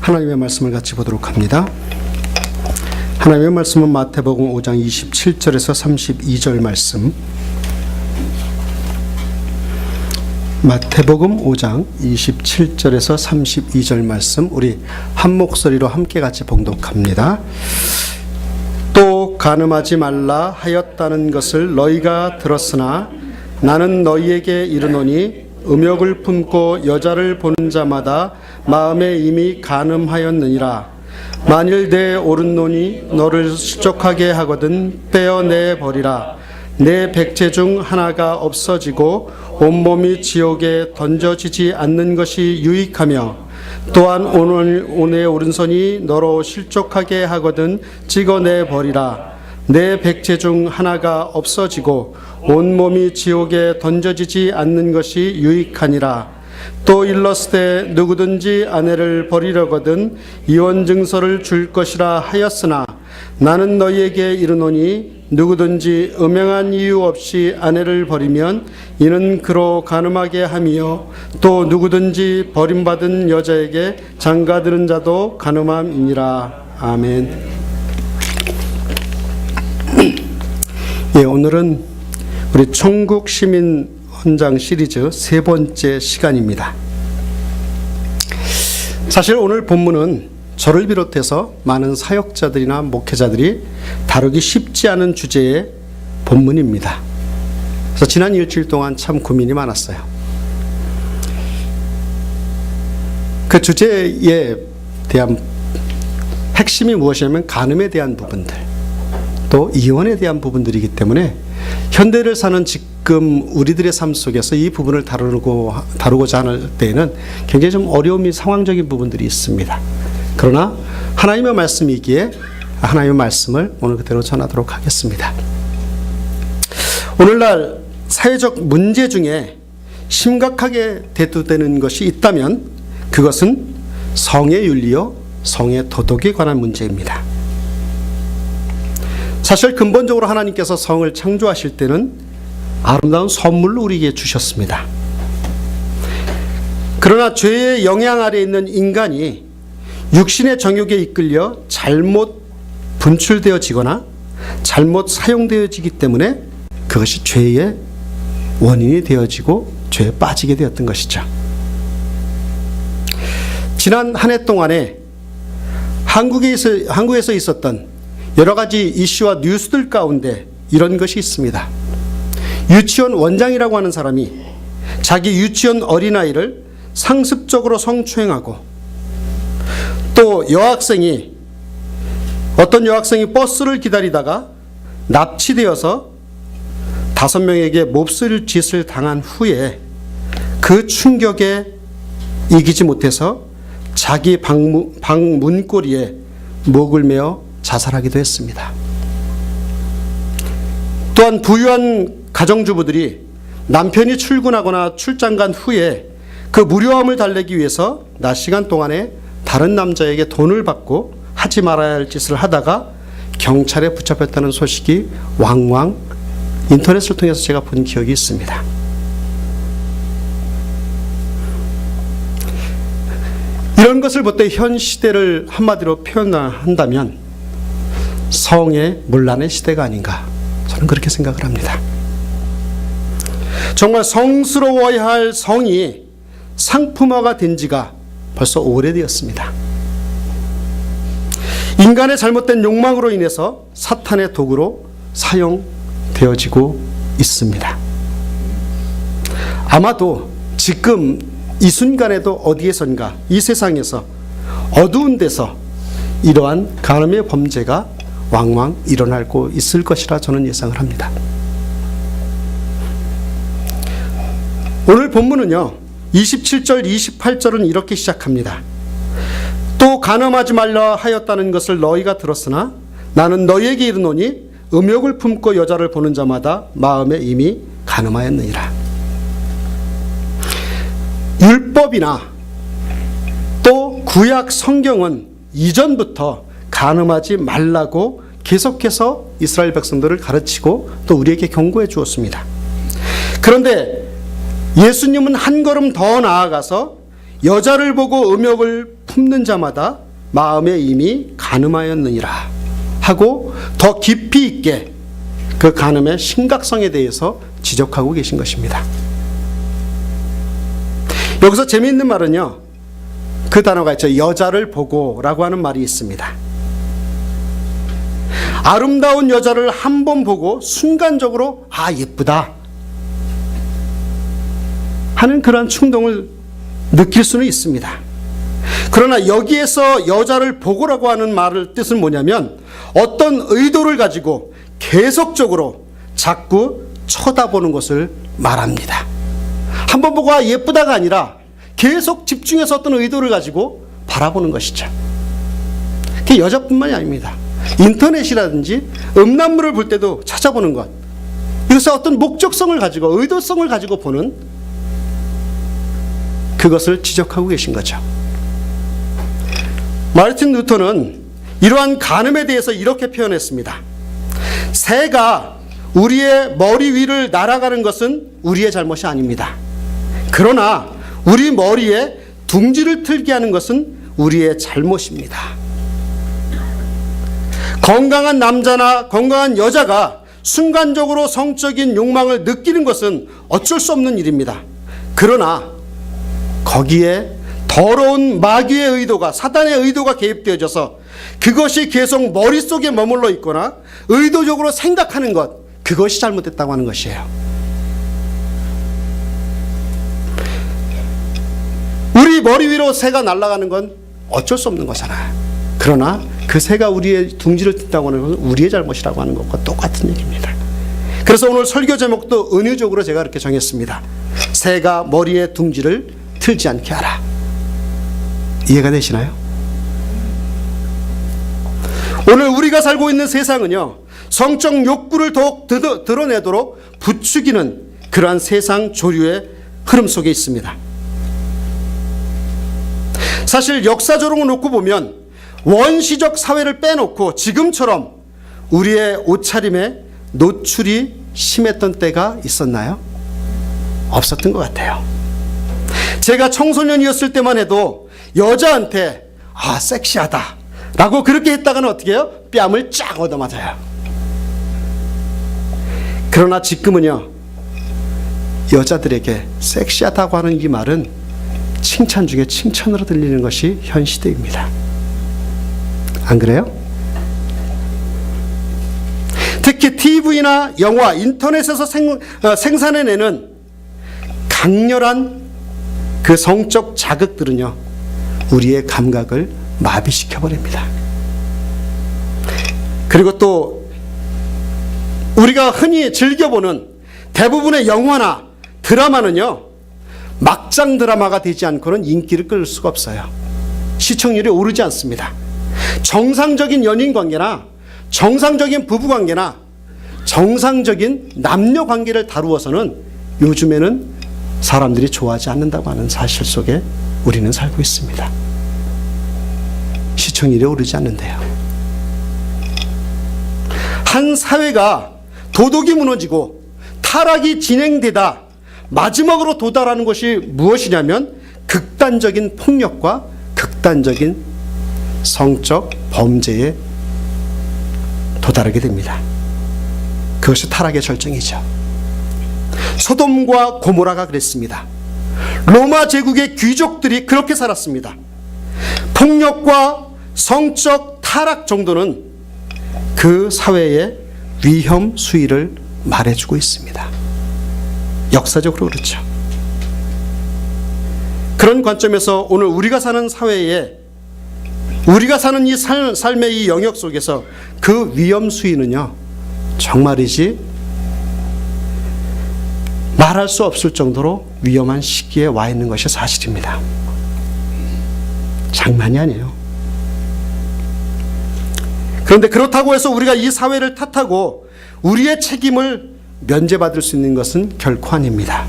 하나님의 말씀을 같이 보도록 합니다. 하나님의 말씀은 마태복음 5장 27절에서 32절 말씀, 마태복음 5장 27절에서 32절 말씀, 우리 한 목소리로 함께 같이 봉독합니다. 또 간음하지 말라 하였다는 것을 너희가 들었으나 나는 너희에게 이르노니 음욕을 품고 여자를 보는 자마다 마음에 이미 간음하였느니라. 만일 내 오른손이 너를 실족하게 하거든 떼어내 버리라. 내 백체 중 하나가 없어지고 온몸이 지옥에 던져지지 않는 것이 유익하며, 또한 오늘 오른손이 너로 실족하게 하거든 찍어내 버리라. 내 백체 중 하나가 없어지고 온몸이 지옥에 던져지지 않는 것이 유익하니라. 또 일렀으되 누구든지 아내를 버리려거든 이혼 증서를 줄 것이라 하였으나 나는 너희에게 이르노니 누구든지 음행한 이유 없이 아내를 버리면 이는 그로 간음하게 함이요 또 누구든지 버림받은 여자에게 장가드는 자도 간음함이니라. 아멘. 예, 오늘은 우리 천국 시민 헌장 시리즈 세 번째 시간입니다. 사실 오늘 본문은 저를 비롯해서 많은 사역자들이나 목회자들이 다루기 쉽지 않은 주제의 본문입니다. 그래서 지난 일주일 동안 참 고민이 많았어요. 그 주제에 대한 핵심이 무엇이냐면 간음에 대한 부분들, 또 이혼에 대한 부분들이기 때문에 현대를 사는 지금 우리들의 삶 속에서 이 부분을 다루고자 하는 때에는 굉장히 좀 어려움이 상황적인 부분들이 있습니다. 그러나 하나님의 말씀이기에 하나님의 말씀을 오늘 그대로 전하도록 하겠습니다. 오늘날 사회적 문제 중에 심각하게 대두되는 것이 있다면 그것은 성의 윤리요 성의 도덕에 관한 문제입니다. 사실 근본적으로 하나님께서 성을 창조하실 때는 아름다운 선물로 우리에게 주셨습니다. 그러나 죄의 영향 아래에 있는 인간이 육신의 정욕에 이끌려 잘못 분출되어지거나 잘못 사용되어지기 때문에 그것이 죄의 원인이 되어지고 죄에 빠지게 되었던 것이죠. 지난 한 해 동안에 한국에서 있었던 여러 가지 이슈와 뉴스들 가운데 이런 것이 있습니다. 유치원 원장이라고 하는 사람이 자기 유치원 어린아이를 상습적으로 성추행하고, 또 어떤 여학생이 버스를 기다리다가 납치되어서 5명에게 몹쓸 짓을 당한 후에 그 충격에 이기지 못해서 자기 방문고리에 목을 메어 자살하기도 했습니다. 또한 부유한 가정주부들이 남편이 출근하거나 출장 간 후에 그 무료함을 달래기 위해서 낮 시간 동안에 다른 남자에게 돈을 받고 하지 말아야 할 짓을 하다가 경찰에 붙잡혔다는 소식이 왕왕 인터넷을 통해서 제가 본 기억이 있습니다. 이런 것을 볼 때 현 시대를 한마디로 표현한다면 성의 문란의 시대가 아닌가, 저는 그렇게 생각을 합니다. 정말 성스러워야 할 성이 상품화가 된 지가 벌써 오래되었습니다. 인간의 잘못된 욕망으로 인해서 사탄의 도구로 사용되어지고 있습니다. 아마도 지금 이 순간에도 어디에선가 이 세상에서 어두운 데서 이러한 간음의 범죄가 왕왕 일어나고 있을 것이라 저는 예상을 합니다. 오늘 본문은요 27절 28절은 이렇게 시작합니다. 또 간음하지 말라 하였다는 것을 너희가 들었으나 나는 너희에게 이르노니 음욕을 품고 여자를 보는 자마다 마음에 이미 간음하였느니라. 율법이나 또 구약 성경은 이전부터 간음하지 말라고 계속해서 이스라엘 백성들을 가르치고 또 우리에게 경고해 주었습니다. 그런데 예수님은 한 걸음 더 나아가서 여자를 보고 음욕을 품는 자마다 마음에 이미 간음하였느니라 하고 더 깊이 있게 그 간음의 심각성에 대해서 지적하고 계신 것입니다. 여기서 재미있는 말은요, 그 단어가 있죠. 여자를 보고라고 하는 말이 있습니다. 아름다운 여자를 한 번 보고 순간적으로 예쁘다 하는 그런 충동을 느낄 수는 있습니다. 그러나 여기에서 여자를 보고라고 하는 말의 뜻은 뭐냐면 어떤 의도를 가지고 계속적으로 자꾸 쳐다보는 것을 말합니다. 한 번 보고 예쁘다가 아니라 계속 집중해서 어떤 의도를 가지고 바라보는 것이죠. 그게 여자뿐만이 아닙니다. 인터넷이라든지 음란물을 볼 때도 찾아보는 것, 이것은 어떤 목적성을 가지고 의도성을 가지고 보는 그것을 지적하고 계신 거죠. 마르틴 루터는 이러한 간음에 대해서 이렇게 표현했습니다. 새가 우리의 머리 위를 날아가는 것은 우리의 잘못이 아닙니다. 그러나 우리 머리에 둥지를 틀게 하는 것은 우리의 잘못입니다. 건강한 남자나 건강한 여자가 순간적으로 성적인 욕망을 느끼는 것은 어쩔 수 없는 일입니다. 그러나 거기에 더러운 마귀의 의도가, 사단의 의도가 개입되어져서 그것이 계속 머릿속에 머물러 있거나 의도적으로 생각하는 것, 그것이 잘못됐다고 하는 것이에요. 우리 머리 위로 새가 날아가는 건 어쩔 수 없는 거잖아요. 그러나 그 새가 우리의 둥지를 튼다고 하는 것은 우리의 잘못이라고 하는 것과 똑같은 얘기입니다. 그래서 오늘 설교 제목도 은유적으로 제가 이렇게 정했습니다. 새가 머리에 둥지를 틀지 않게 하라. 이해가 되시나요? 오늘 우리가 살고 있는 세상은요, 성적 욕구를 더욱 드러내도록 부추기는 그러한 세상 조류의 흐름 속에 있습니다. 사실 역사적으로 놓고 보면 원시적 사회를 빼놓고 지금처럼 우리의 옷차림에 노출이 심했던 때가 있었나요? 없었던 것 같아요. 제가 청소년이었을 때만 해도 여자한테 섹시하다 라고 그렇게 했다가는 어떻게 해요? 뺨을 쫙 얻어맞아요. 그러나 지금은요, 여자들에게 섹시하다고 하는 이 말은 칭찬 중에 칭찬으로 들리는 것이 현 시대입니다. 안 그래요? 특히 TV나 영화, 인터넷에서 생산해내는 강렬한 그 성적 자극들은요, 우리의 감각을 마비시켜버립니다. 그리고 또 우리가 흔히 즐겨보는 대부분의 영화나 드라마는요, 막장 드라마가 되지 않고는 인기를 끌 수가 없어요. 시청률이 오르지 않습니다. 정상적인 연인관계나 정상적인 부부관계나 정상적인 남녀관계를 다루어서는 요즘에는 사람들이 좋아하지 않는다고 하는 사실 속에 우리는 살고 있습니다. 시청률이 오르지 않는데요. 한 사회가 도덕이 무너지고 타락이 진행되다 마지막으로 도달하는 것이 무엇이냐면 극단적인 폭력과 극단적인 성적 범죄에 도달하게 됩니다. 그것이 타락의 절정이죠. 소돔과 고모라가 그랬습니다. 로마 제국의 귀족들이 그렇게 살았습니다. 폭력과 성적 타락 정도는 그 사회의 위험 수위를 말해주고 있습니다. 역사적으로 그렇죠. 그런 관점에서 오늘 우리가 사는 사회에, 우리가 사는 이 삶의 이 영역 속에서 그 위험 수위는요, 정말이지 말할 수 없을 정도로 위험한 시기에 와 있는 것이 사실입니다. 장난이 아니에요. 그런데 그렇다고 해서 우리가 이 사회를 탓하고 우리의 책임을 면제받을 수 있는 것은 결코 아닙니다.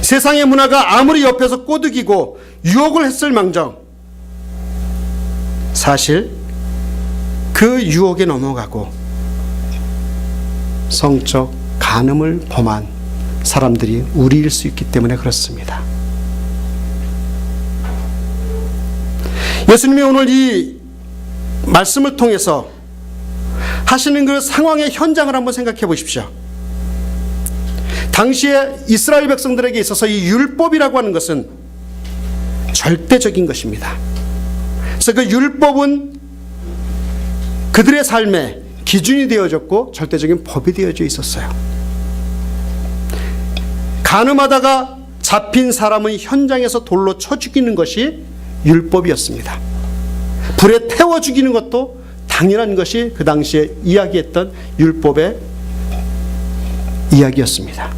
세상의 문화가 아무리 옆에서 꼬드기고 유혹을 했을 망정, 사실 그 유혹에 넘어가고 성적 간음을 범한 사람들이 우리일 수 있기 때문에 그렇습니다. 예수님이 오늘 이 말씀을 통해서 하시는 그 상황의 현장을 한번 생각해 보십시오. 당시에 이스라엘 백성들에게 있어서 이 율법이라고 하는 것은 절대적인 것입니다. 그래서 그 율법은 그들의 삶의 기준이 되어졌고 절대적인 법이 되어져 있었어요. 간음하다가 잡힌 사람의 현장에서 돌로 쳐 죽이는 것이 율법이었습니다. 불에 태워 죽이는 것도 당연한 것이 그 당시에 이야기했던 율법의 이야기였습니다.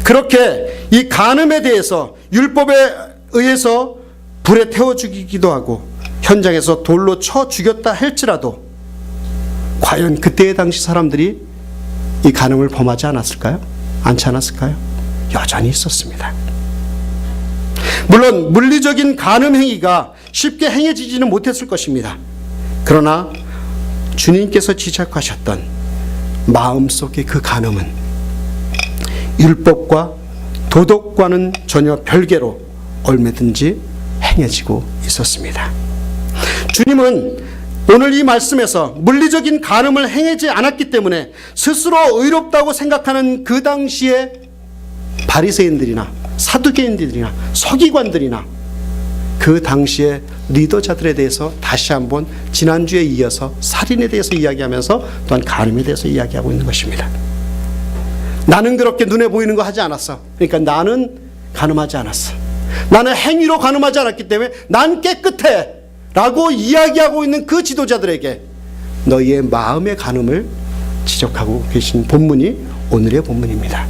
그렇게 이 간음에 대해서 율법에 의해서 불에 태워 죽이기도 하고 현장에서 돌로 쳐 죽였다 할지라도 과연 그때의 당시 사람들이 이 간음을 범하지 않았을까요? 않지 않았을까요? 여전히 있었습니다. 물론 물리적인 간음 행위가 쉽게 행해지지는 못했을 것입니다. 그러나 주님께서 지적하셨던 마음속의 그 간음은 율법과 도덕과는 전혀 별개로 얼마든지 행해지고 있었습니다. 주님은 오늘 이 말씀에서 물리적인 간음을 행하지 않았기 때문에 스스로 의롭다고 생각하는 그 당시에 바리새인들이나 사두개인들이나 서기관들이나 그 당시의 리더자들에 대해서 다시 한번 지난주에 이어서 살인에 대해서 이야기하면서 또한 간음에 대해서 이야기하고 있는 것입니다. 나는 그렇게 눈에 보이는 거 하지 않았어. 그러니까 나는 간음하지 않았어. 나는 행위로 간음하지 않았기 때문에 난 깨끗해 라고 이야기하고 있는 그 지도자들에게 너희의 마음의 간음을 지적하고 계신 본문이 오늘의 본문입니다.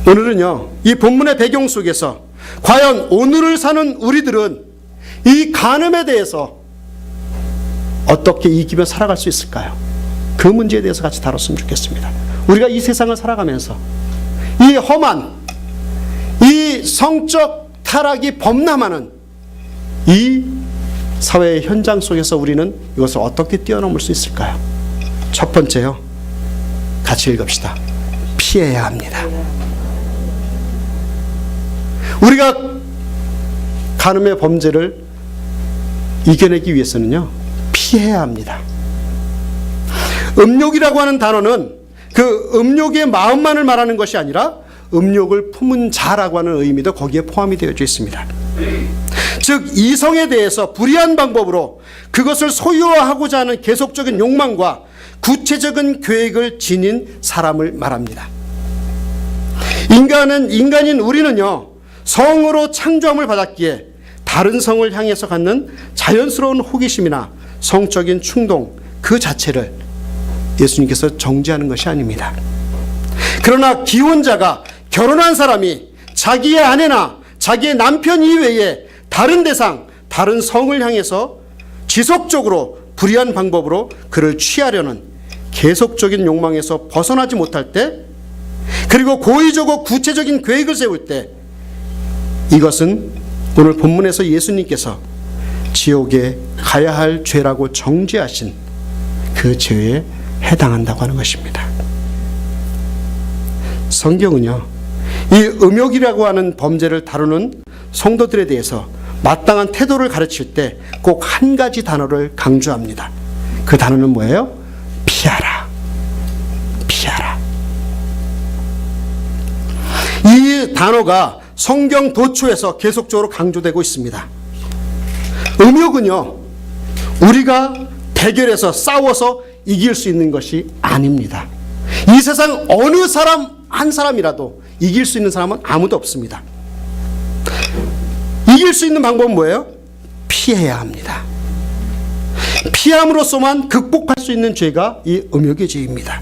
오늘은요, 이 본문의 배경 속에서 과연 오늘을 사는 우리들은 이 간음에 대해서 어떻게 이기며 살아갈 수 있을까요? 그 문제에 대해서 같이 다뤘으면 좋겠습니다. 우리가 이 세상을 살아가면서 이 험한, 이 성적 타락이 범람하는 이 사회의 현장 속에서 우리는 이것을 어떻게 뛰어넘을 수 있을까요? 첫 번째요, 같이 읽읍시다. 피해야 합니다. 우리가 간음의 범죄를 이겨내기 위해서는요, 피해야 합니다. 음욕이라고 하는 단어는 그 음욕의 마음만을 말하는 것이 아니라 음욕을 품은 자라고 하는 의미도 거기에 포함이 되어 있습니다. 즉 이성에 대해서 불의한 방법으로 그것을 소유하고자 하는 계속적인 욕망과 구체적인 계획을 지닌 사람을 말합니다. 인간인 우리는요, 성으로 창조함을 받았기에 다른 성을 향해서 갖는 자연스러운 호기심이나 성적인 충동 그 자체를 예수님께서 정죄하는 것이 아닙니다. 그러나 기혼자가 결혼한 사람이 자기의 아내나 자기의 남편 이외에 다른 대상, 다른 성을 향해서 지속적으로 불의한 방법으로 그를 취하려는 계속적인 욕망에서 벗어나지 못할 때, 그리고 고의적으로 구체적인 계획을 세울 때, 이것은 오늘 본문에서 예수님께서 지옥에 가야 할 죄라고 정죄하신 그 죄에 해당한다고 하는 것입니다. 성경은요, 이 음욕이라고 하는 범죄를 다루는 성도들에 대해서 마땅한 태도를 가르칠 때 꼭 한 가지 단어를 강조합니다. 그 단어는 뭐예요? 피하라. 피하라. 이 단어가 성경 도초에서 계속적으로 강조되고 있습니다. 음욕은요, 우리가 대결해서 싸워서 이길 수 있는 것이 아닙니다. 이 세상 어느 사람 한 사람이라도 이길 수 있는 사람은 아무도 없습니다. 이길 수 있는 방법은 뭐예요? 피해야 합니다. 피함으로써만 극복할 수 있는 죄가 이 음욕의 죄입니다.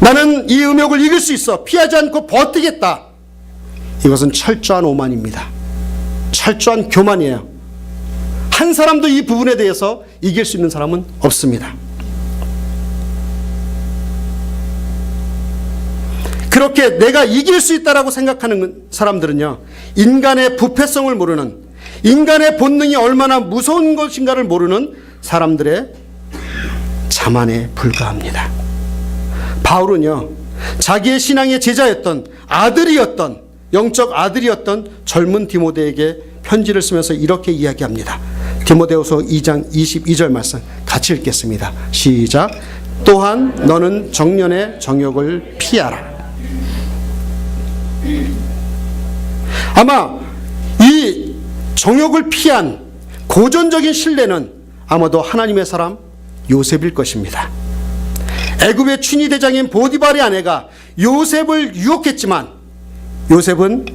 나는 이 음욕을 이길 수 있어, 피하지 않고 버티겠다, 이것은 철저한 오만입니다. 철저한 교만이에요. 한 사람도 이 부분에 대해서 이길 수 있는 사람은 없습니다. 그렇게 내가 이길 수 있다라고 생각하는 사람들은요, 인간의 부패성을 모르는, 인간의 본능이 얼마나 무서운 것인가를 모르는 사람들의 자만에 불과합니다. 바울은요, 자기의 신앙의 제자였던 아들이었던 영적 아들이었던 젊은 디모데에게 편지를 쓰면서 이렇게 이야기합니다. 디모데후서 2장 22절 말씀 같이 읽겠습니다. 시작. 또한 너는 정년의 정욕을 피하라. 아마 이 정욕을 피한 고전적인 신뢰는 아마도 하나님의 사람 요셉일 것입니다. 애굽의 춘위 대장인 보디발의 아내가 요셉을 유혹했지만 요셉은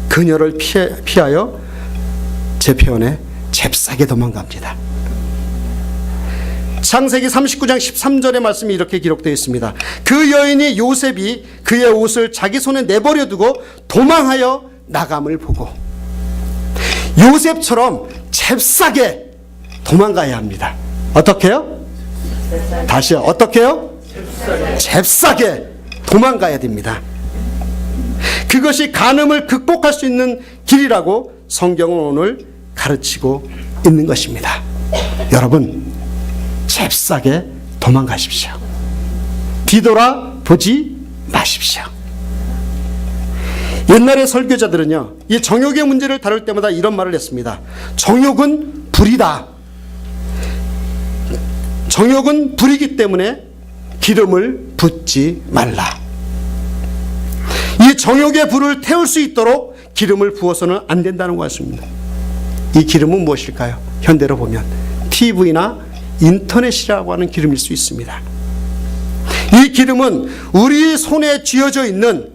그녀를 피하여 제 표현에 잽싸게 도망갑니다. 창세기 39장 13절의 말씀이 이렇게 기록되어 있습니다. 그 여인이 요셉이 그의 옷을 자기 손에 내버려 두고 도망하여 나감을 보고, 요셉처럼 잽싸게 도망가야 합니다. 어떻게요? 다시요. 어떻게요? 잽싸게 도망가야 됩니다. 그것이 간음을 극복할 수 있는 길이라고 성경은 오늘 가르치고 있는 것입니다. 여러분, 잽싸게 도망가십시오. 뒤돌아보지 마십시오. 옛날의 설교자들은요, 이 정욕의 문제를 다룰 때마다 이런 말을 했습니다. 정욕은 불이다. 정욕은 불이기 때문에 기름을 붓지 말라. 이 정욕의 불을 태울 수 있도록 기름을 부어서는 안 된다는 것입니다. 이 기름은 무엇일까요? 현대로 보면 TV나 인터넷이라고 하는 기름일 수 있습니다. 이 기름은 우리 손에 쥐어져 있는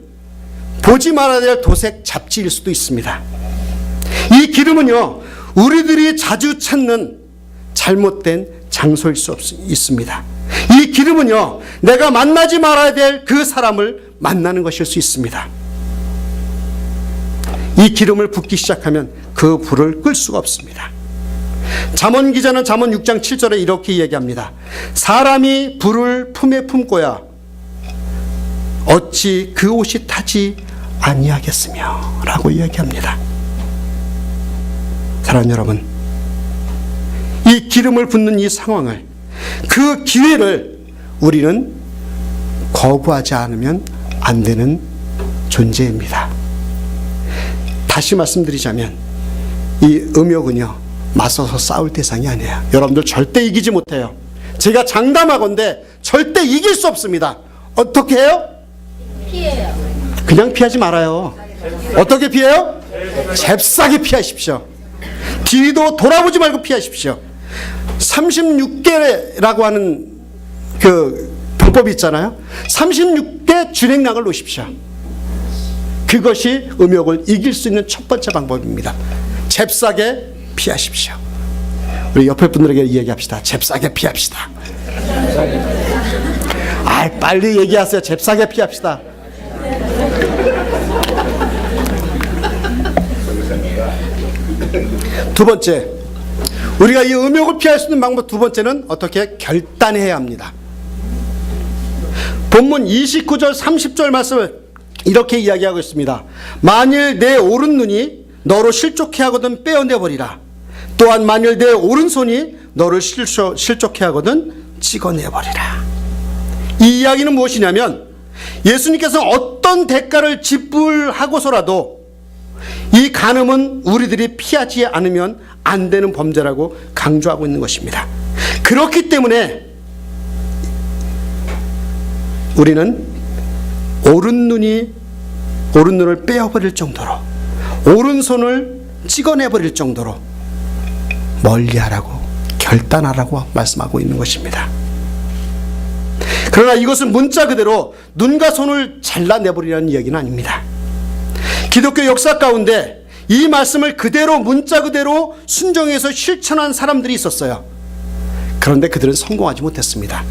보지 말아야 될 도색 잡지일 수도 있습니다. 이 기름은요, 우리들이 자주 찾는 잘못된 장소일 수 있습니다. 이 기름은요, 내가 만나지 말아야 될 그 사람을 만나는 것일 수 있습니다. 이 기름을 붓기 시작하면 그 불을 끌 수가 없습니다. 잠언 기자는 잠언 6장 7절에 이렇게 이야기합니다. 사람이 불을 품에 품고야 어찌 그 옷이 타지 아니하겠으며 라고 이야기합니다. 사랑하는 여러분, 이 기름을 붓는 이 상황을, 그 기회를 우리는 거부하지 않으면 안 되는 존재입니다. 다시 말씀드리자면 이 음욕은요, 맞서서 싸울 대상이 아니에요. 여러분들 절대 이기지 못해요. 제가 장담하건대 절대 이길 수 없습니다. 어떻게 해요? 피해요. 그냥 피하지 말아요. 어떻게 피해요? 잽싸게 피하십시오. 뒤도 돌아보지 말고 피하십시오. 36개라고 하는 그 방법이 있잖아요. 36개 준행량을 놓으십시오. 그것이 음욕을 이길 수 있는 첫 번째 방법입니다. 잽싸게 피하십시오. 우리 옆에 분들에게 이야기합시다. 잽싸게 피합시다. 아, 빨리 얘기하세요. 잽싸게 피합시다. 두 번째, 우리가 이 음욕을 피할 수 있는 방법 두 번째는 어떻게 결단해야 합니다. 본문 29절 30절 말씀을 이렇게 이야기하고 있습니다. 만일 내 오른눈이 너로 실족해 하거든 빼어내버리라. 또한 만일 내 오른손이 너를 실족해 하거든 찍어내버리라. 이 이야기는 무엇이냐면, 예수님께서 어떤 대가를 지불하고서라도 이 간음은 우리들이 피하지 않으면 안 되는 범죄라고 강조하고 있는 것입니다. 그렇기 때문에 우리는 오른눈을 빼어버릴 정도로, 오른손을 찍어내버릴 정도로 멀리하라고, 결단하라고 말씀하고 있는 것입니다. 그러나 이것은 문자 그대로 눈과 손을 잘라내버리라는 이야기는 아닙니다. 기독교 역사 가운데 이 말씀을 그대로 문자 그대로 순종해서 실천한 사람들이 있었어요. 그런데 그들은 성공하지 못했습니다.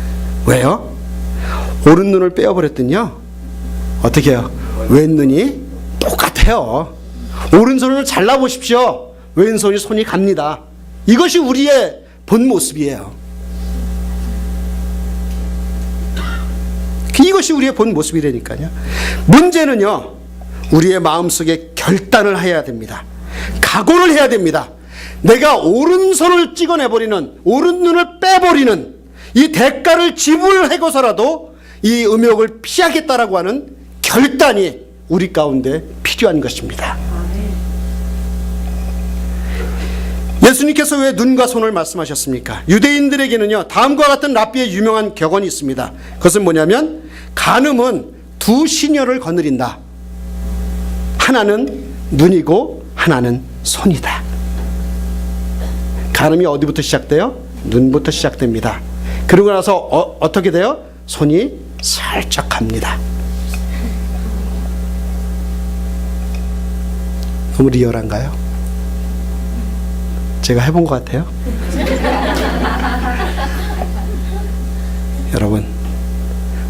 왜요? 오른눈을 빼어버렸더니요, 어떻게 해요? 왼눈이 똑같아요. 오른손을 잘라보십시오. 왼손이 손이 갑니다. 이것이 우리의 본 모습이에요. 이것이 우리의 본 모습이라니까요. 문제는요, 우리의 마음속에 결단을 해야 됩니다. 각오를 해야 됩니다. 내가 오른손을 찍어내버리는, 오른눈을 빼버리는 이 대가를 지불하고서라도 이 음욕을 피하겠다라고 하는 결단이 우리 가운데 필요한 것입니다. 예수님께서 왜 눈과 손을 말씀하셨습니까? 유대인들에게는요, 다음과 같은 랍비의 유명한 격언이 있습니다. 그것은 뭐냐면, 간음은 두 시녀를 거느린다. 하나는 눈이고 하나는 손이다. 간음이 어디부터 시작돼요? 눈부터 시작됩니다. 그러고 나서 어떻게 돼요? 손이 슬쩍 갑니다. 너무 리얼한가요? 제가 해본 것 같아요. 여러분,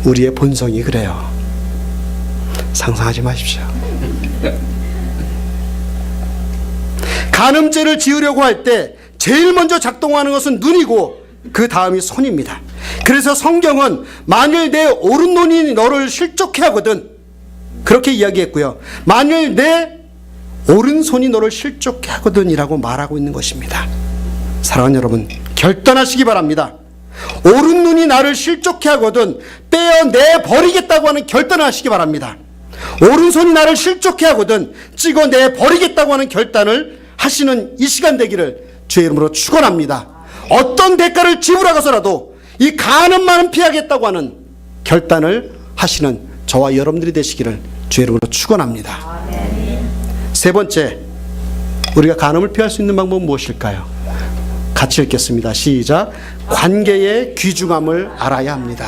우리의 본성이 그래요. 상상하지 마십시오. 간음죄를 지으려고 할 때 제일 먼저 작동하는 것은 눈이고 그 다음이 손입니다. 그래서 성경은 만일 내 오른눈이 너를 실족해 하거든, 그렇게 이야기했고요. 만일 내 오른손이 너를 실족해 하거든 이라고 말하고 있는 것입니다. 사랑하는 여러분, 결단하시기 바랍니다. 오른눈이 나를 실족해 하거든 떼어내 버리겠다고 하는 결단을 하시기 바랍니다. 오른손이 나를 실족해 하거든 찍어내 버리겠다고 하는 결단을 하시는 이 시간 되기를 주의 이름으로 축원합니다. 어떤 대가를 지불하고서라도 이 간음만은 피하겠다고 하는 결단을 하시는 저와 여러분들이 되시기를 주의 이름으로 축원합니다. 세 번째, 우리가 간음을 피할 수 있는 방법은 무엇일까요? 같이 읽겠습니다. 시작. 관계의 귀중함을 알아야 합니다.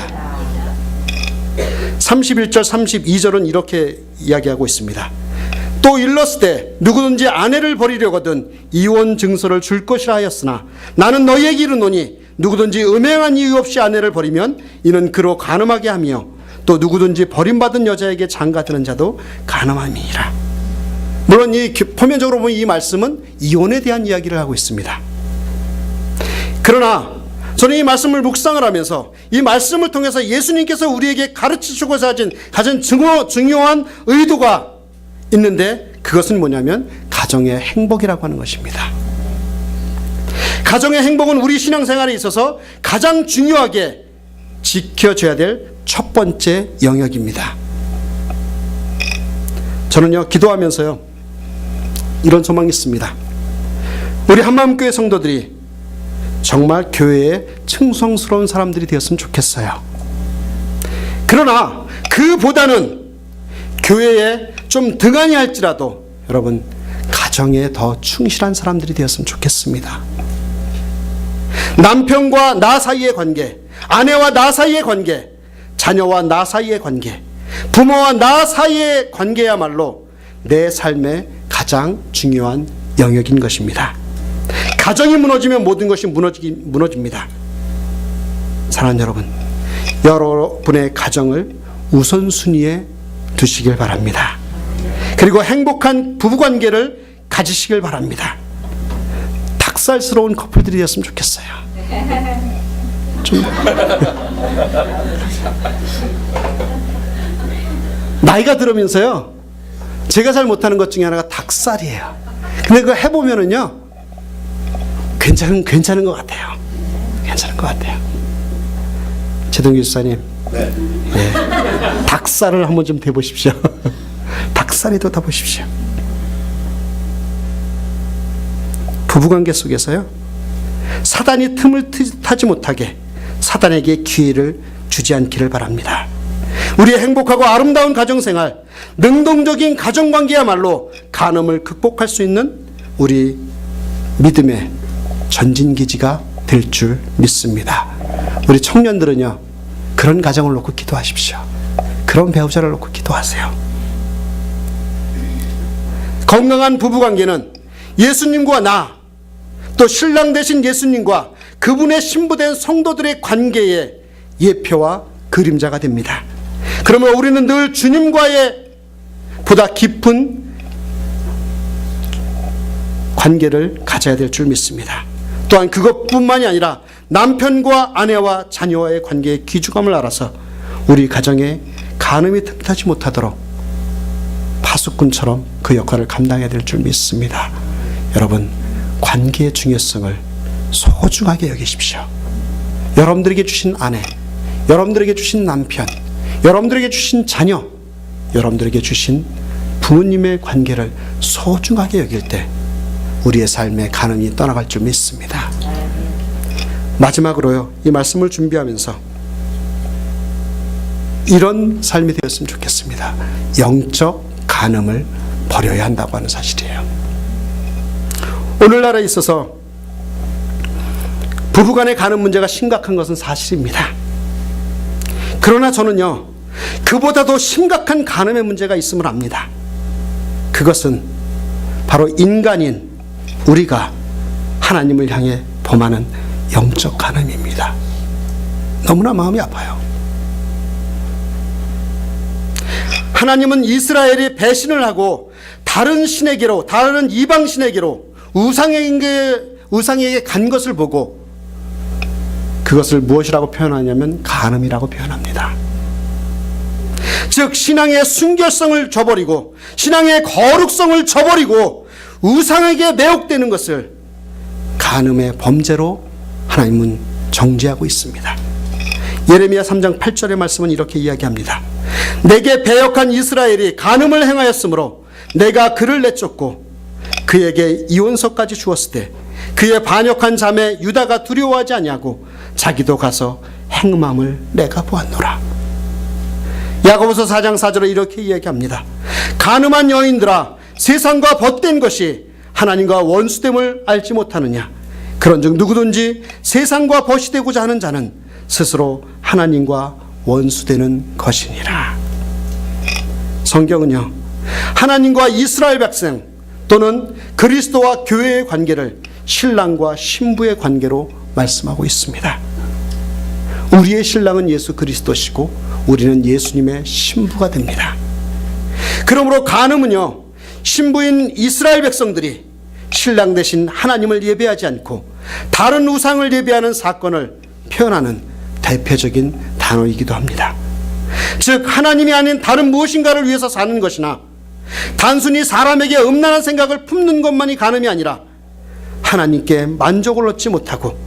31절 32절은 이렇게 이야기하고 있습니다. 또 일렀으되 누구든지 아내를 버리려거든 이혼 증서를 줄 것이라 하였으나 나는 너희에게 이르노니 누구든지 음행한 이유 없이 아내를 버리면 이는 그로 간음하게 하며 또 누구든지 버림받은 여자에게 장가드는 자도 간음함이니라. 물론 이 표면적으로 보면 이 말씀은 이혼에 대한 이야기를 하고 있습니다. 그러나 저는 이 말씀을 묵상을 하면서 이 말씀을 통해서 예수님께서 우리에게 가르치시고자 가진 중요한 의도가 있는데, 그것은 뭐냐면 가정의 행복이라고 하는 것입니다. 가정의 행복은 우리 신앙생활에 있어서 가장 중요하게 지켜줘야 될 첫 번째 영역입니다. 저는요, 기도하면서요, 이런 소망이 있습니다. 우리 한마음교회 성도들이 정말 교회에 충성스러운 사람들이 되었으면 좋겠어요. 그러나 그보다는 교회에 좀 등한히 할지라도 여러분, 가정에 더 충실한 사람들이 되었으면 좋겠습니다. 남편과 나 사이의 관계, 아내와 나 사이의 관계, 자녀와 나 사이의 관계, 부모와 나 사이의 관계야말로 내 삶의 가장 중요한 영역인 것입니다. 가정이 무너지면 모든 것이 무너집니다. 사랑하는 여러분, 여러분의 가정을 우선순위에 두시길 바랍니다. 그리고 행복한 부부관계를 가지시길 바랍니다. 닭살스러운 커플들이 되었으면 좋겠어요. 좀 나이가 들으면서요, 제가 잘 못하는 것 중에 하나가 닭살이에요. 근데 그거 해보면은요, 괜찮은 것 같아요. 괜찮은 것 같아요. 최동규 집사님, 네. 예, 닭살을 한번 좀 대보십시오. 닭살이도 다 보십시오. 부부관계 속에서요, 사단이 틈을 타지 못하게 사단에게 기회를 주지 않기를 바랍니다. 우리의 행복하고 아름다운 가정생활, 능동적인 가정관계야말로 간음을 극복할 수 있는 우리 믿음의 전진기지가 될 줄 믿습니다. 우리 청년들은요, 그런 가정을 놓고 기도하십시오. 그런 배우자를 놓고 기도하세요. 건강한 부부관계는 예수님과 나, 또 신랑 되신 예수님과 그분의 신부된 성도들의 관계의 예표와 그림자가 됩니다. 그러면 우리는 늘 주님과의 보다 깊은 관계를 가져야 될 줄 믿습니다. 또한 그것뿐만이 아니라 남편과 아내와 자녀와의 관계의 귀중함을 알아서 우리 가정에 간음이 틈타지 못하도록 파수꾼처럼 그 역할을 감당해야 될 줄 믿습니다. 여러분, 관계의 중요성을 소중하게 여기십시오. 여러분들에게 주신 아내, 여러분들에게 주신 남편, 여러분들에게 주신 자녀, 여러분들에게 주신 부모님의 관계를 소중하게 여길 때 우리의 삶에 간음이 떠나갈 줄 믿습니다. 마지막으로요, 이 말씀을 준비하면서 이런 삶이 되었으면 좋겠습니다. 영적 간음을 버려야 한다고 하는 사실이에요. 오늘날에 있어서 부부간의 간음 문제가 심각한 것은 사실입니다. 그러나 저는요, 그보다도 심각한 간음의 문제가 있음을 압니다. 그것은 바로 인간인 우리가 하나님을 향해 범하는 영적 간음입니다. 너무나 마음이 아파요. 하나님은 이스라엘이 배신을 하고 다른 신에게로, 다른 이방 신에게로 우상에게 간 것을 보고 그것을 무엇이라고 표현하냐면 간음이라고 표현합니다. 즉 신앙의 순결성을 저버리고 신앙의 거룩성을 저버리고 우상에게 매혹되는 것을 간음의 범죄로 하나님은 정죄하고 있습니다. 예레미야 3장 8절의 말씀은 이렇게 이야기합니다. 내게 배역한 이스라엘이 간음을 행하였으므로 내가 그를 내쫓고 그에게 이혼서까지 주었을 때 그의 반역한 자매 유다가 두려워하지 아니하고 자기도 가서 행음함을 내가 보았노라. 야고보서 4장 4절에 이렇게 이야기합니다. 간음한 여인들아, 세상과 벗된 것이 하나님과 원수됨을 알지 못하느냐. 그런즉 누구든지 세상과 벗이 되고자 하는 자는 스스로 하나님과 원수되는 것이니라. 성경은요, 하나님과 이스라엘 백성 또는 그리스도와 교회의 관계를 신랑과 신부의 관계로 말씀하고 있습니다. 우리의 신랑은 예수 그리스도시고 우리는 예수님의 신부가 됩니다. 그러므로 간음은요, 신부인 이스라엘 백성들이 신랑 대신 하나님을 예배하지 않고 다른 우상을 예배하는 사건을 표현하는 대표적인 단어이기도 합니다. 즉 하나님이 아닌 다른 무엇인가를 위해서 사는 것이나 단순히 사람에게 음란한 생각을 품는 것만이 간음이 아니라 하나님께 만족을 얻지 못하고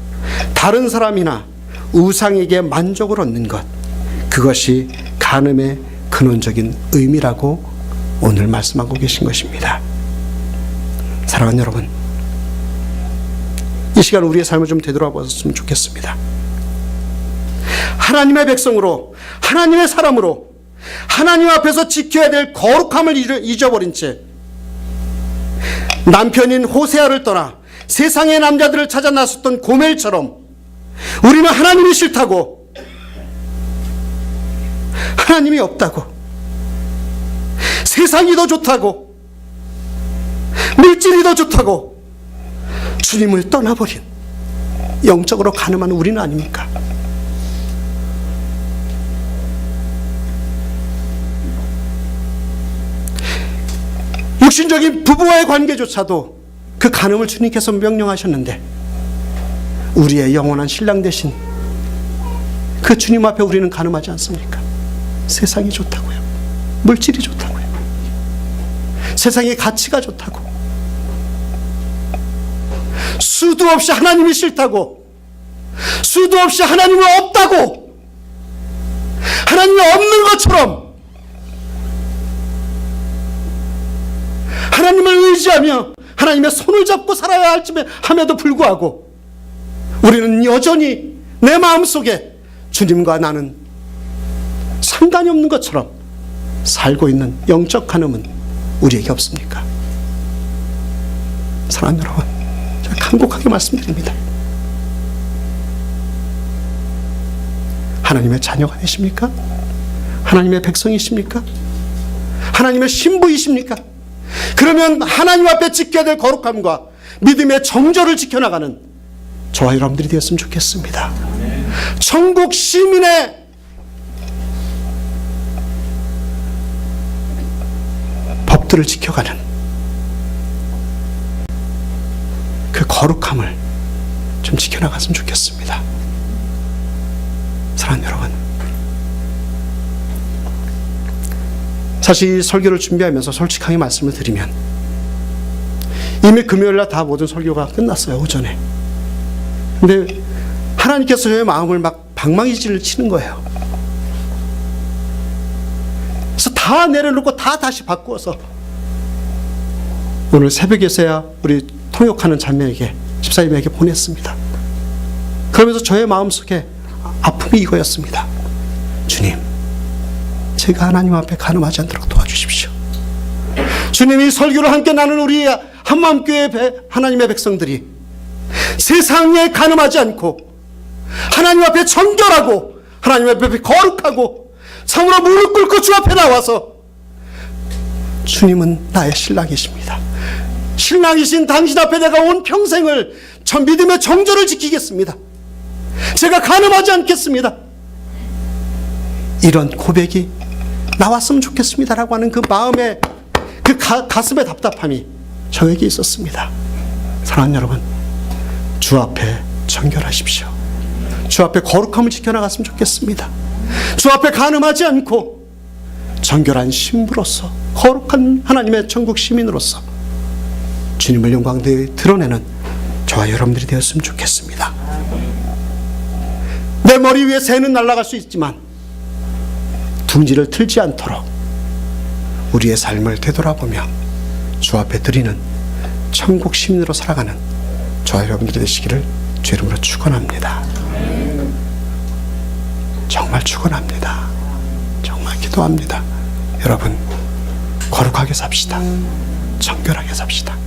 다른 사람이나 우상에게 만족을 얻는 것, 그것이 간음의 근원적인 의미라고 오늘 말씀하고 계신 것입니다. 사랑하는 여러분, 이 시간 우리의 삶을 좀 되돌아보았으면 좋겠습니다. 하나님의 백성으로, 하나님의 사람으로 하나님 앞에서 지켜야 될 거룩함을 잊어버린 채 남편인 호세아를 떠나 세상의 남자들을 찾아 나섰던 고멜처럼 우리는 하나님이 싫다고, 하나님이 없다고, 세상이 더 좋다고, 물질이 더 좋다고 주님을 떠나버린 영적으로 간음한 우리는 아닙니까? 육신적인 부부와의 관계조차도 그 간음을 주님께서 명령하셨는데 우리의 영원한 신랑 대신 그 주님 앞에 우리는 간음하지 않습니까? 세상이 좋다고요, 물질이 좋다고요, 세상의 가치가 좋다고, 수도 없이 하나님이 싫다고, 수도 없이 하나님은 없다고, 하나님이 없는 것처럼 하나님을 의지하며 하나님의 손을 잡고 살아야 함에도 불구하고 우리는 여전히 내 마음속에 주님과 나는 상관이 없는 것처럼 살고 있는 영적 간음은 우리에게 없습니까? 사랑하는 여러분, 제가 간곡하게 말씀드립니다. 하나님의 자녀가 되십니까? 하나님의 백성이십니까? 하나님의 신부이십니까? 그러면 하나님 앞에 지켜야 될 거룩함과 믿음의 정절을 지켜나가는 저와 여러분들이 되었으면 좋겠습니다. 천국 시민의 법들을 지켜가는 그 거룩함을 좀 지켜나갔으면 좋겠습니다. 사랑하는 여러분, 사실 이 설교를 준비하면서 솔직하게 말씀을 드리면 이미 금요일날 다 모든 설교가 끝났어요, 오전에. 근데 하나님께서 저의 마음을 막 방망이질을 치는 거예요. 다 내려놓고 다 다시 바꾸어서 오늘 새벽에서야 우리 통역하는 자매에게, 집사님에게 보냈습니다. 그러면서 저의 마음속에 아픔이 이거였습니다. 주님, 제가 하나님 앞에 간음하지 않도록 도와주십시오. 주님이 설교를 함께 나눈 우리 한마음교회 하나님의 백성들이 세상에 간음하지 않고 하나님 앞에 정결하고 하나님 앞에 거룩하고 참으로 무릎 꿇고 주 앞에 나와서 주님은 나의 신랑이십니다. 신랑이신 당신 앞에 내가 온 평생을 저 믿음의 정절을 지키겠습니다. 제가 간음하지 않겠습니다. 이런 고백이 나왔으면 좋겠습니다라고 하는 그 마음의 그 가슴의 답답함이 저에게 있었습니다. 사랑하는 여러분, 주 앞에 정결하십시오. 주 앞에 거룩함을 지켜나갔으면 좋겠습니다. 주 앞에 간음하지 않고 정결한 신부로서, 거룩한 하나님의 천국 시민으로서 주님을 영광되이 드러내는 저와 여러분들이 되었으면 좋겠습니다. 내 머리 위에 새는 날아갈 수 있지만 둥지를 틀지 않도록 우리의 삶을 되돌아보며 주 앞에 드리는 천국 시민으로 살아가는 저와 여러분들이 되시기를 주 이름으로 축원합니다. 정말 축원합니다. 정말 기도합니다. 여러분, 거룩하게 삽시다. 정결하게 삽시다.